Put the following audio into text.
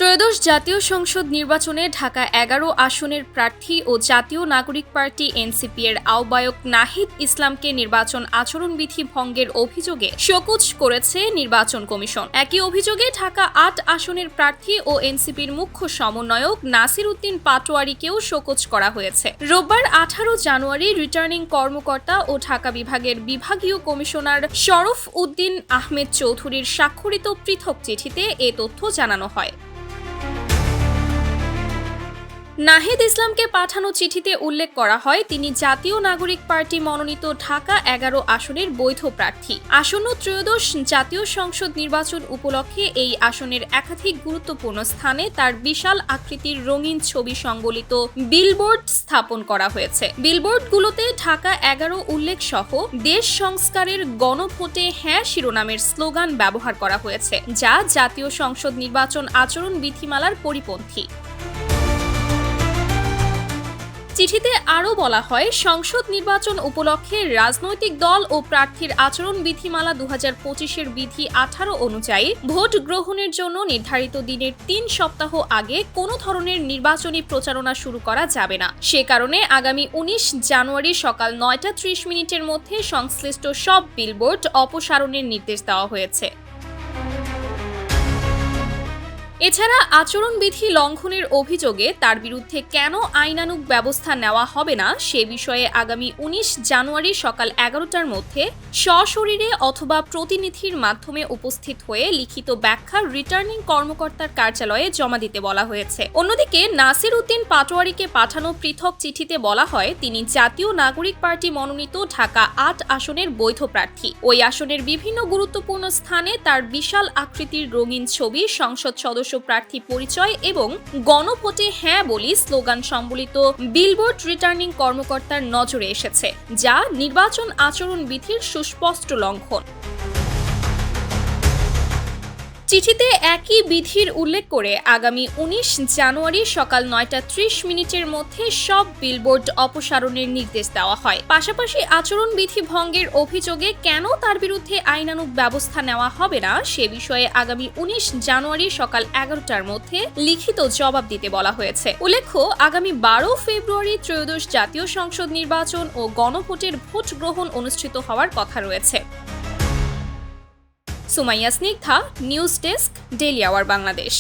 ত্রয়োদশ জাতীয় সংসদ নির্বাচনে ঢাকা ১১ আসনের প্রার্থী ও জাতীয় নাগরিক পার্টি এনসিপি এর আহ্বায়ক নাহিদ ইসলামকে নির্বাচন আচরণবিধি ভঙ্গের অভিযোগে শোকজ করেছে নির্বাচন কমিশন। একই অভিযোগে ঢাকা ৮ আসনের প্রার্থী ও এনসিপির মুখ্য সমন্বয়ক নাসির উদ্দিন পাটোয়ারিকেও শোকজ করা হয়েছে। রোববার ১৮ জানুয়ারি রিটার্নিং কর্মকর্তা ও ঢাকা বিভাগের বিভাগীয় কমিশনার শরফ উদ্দিন আহমেদ চৌধুরীর স্বাক্ষরিত পৃথক চিঠিতে এ তথ্য জানানো হয়। নাহিদ ইসলামকে পাঠানো চিঠিতে উল্লেখ করা হয়, তিনি জাতীয় নাগরিক পার্টি মনোনীত ঢাকা ১১ আসনের বৈধ প্রার্থী। আসন্ন ত্রয়োদশ জাতীয় সংসদ নির্বাচন উপলক্ষে এই আসনের একাধিক গুরুত্বপূর্ণ স্থানে তার বিশাল আকৃতির রঙিন ছবি সংবলিত বিলবোর্ড স্থাপন করা হয়েছে। বিলবোর্ডগুলোতে ঢাকা ১১ উল্লেখ সহ দেশ সংস্কারের গণভোটে হ্যাঁ শিরোনামের স্লোগান ব্যবহার করা হয়েছে, যা জাতীয় সংসদ নির্বাচন আচরণ বিধিমালার পরিপন্থী। চিঠিতে আরও বলা হয়, সংসদ নির্বাচন উপলক্ষে রাজনৈতিক দল ও প্রার্থীর আচরণ বিধিমালা ২০২৫-এর বিধি ১৮ অনুযায়ী ভোট গ্রহণের জন্য নির্ধারিত দিনের ৩ সপ্তাহ আগে কোনো ধরনের নির্বাচনী প্রচারণা শুরু করা যাবে না। সে কারণে আগামী ১৯ জানুয়ারি সকাল ৯টা ৩০ মিনিটের মধ্যে সংশ্লিষ্ট সব বিলবোর্ড অপসারণের নির্দেশ দেওয়া হয়েছে। এছাড়া আচরণবিধি লঙ্ঘনের অভিযোগে তার বিরুদ্ধে কেন আইনানুগ ব্যবস্থা নেওয়া হবে না সে বিষয়ে আগামী ১৯ জানুয়ারি সকাল ১১টার মধ্যে সশরীরে অথবা প্রতিনিধির মাধ্যমে উপস্থিত হয়ে লিখিত ব্যাখ্যা রিটার্নিং কর্মকর্তার কার্যালয়ে জমা দিতে বলা হয়েছে। অন্যদিকে নাসির উদ্দিন পাটোয়ারিকে পাঠানো পৃথক চিঠিতে বলা হয়, তিনি জাতীয় নাগরিক পার্টি মনোনীত ঢাকা ৮ আসনের বৈধ প্রার্থী। ওই আসনের বিভিন্ন গুরুত্বপূর্ণ স্থানে তার বিশাল আকৃতির রঙিন ছবি, সংসদ সদস্য প্রার্থী পরিচয় এবং গণভোটে হ্যাঁ বলি স্লোগান সম্বলিত বিলবোর্ড রিটার্নিং কর্মকর্তার নজরে এসেছে, যা নির্বাচন আচরণ বিধির সুস্পষ্ট লঙ্ঘন। চিঠিতে একই বিধির উল্লেখ করে আগামী ১৯ জানুয়ারি সকাল ৯টা ৩০ মিনিটের মধ্যে সব বিলবোর্ড অপসারণের নির্দেশ দেওয়া হয়। পাশাপাশি আচরণবিধি ভঙ্গের অভিযোগে কেন তার বিরুদ্ধে আইনানুগ ব্যবস্থা নেওয়া হবে না সে বিষয়ে আগামী ১৯ জানুয়ারি সকাল ১১টার মধ্যে লিখিত জবাব দিতে বলা হয়েছে। উল্লেখ্য, আগামী ১২ ফেব্রুয়ারি ত্রয়োদশ জাতীয় সংসদ নির্বাচন ও গণভোটের ভোট গ্রহণ অনুষ্ঠিত হওয়ার কথা রয়েছে। Sumaiya Snigdha, news desk, daily our Bangladesh.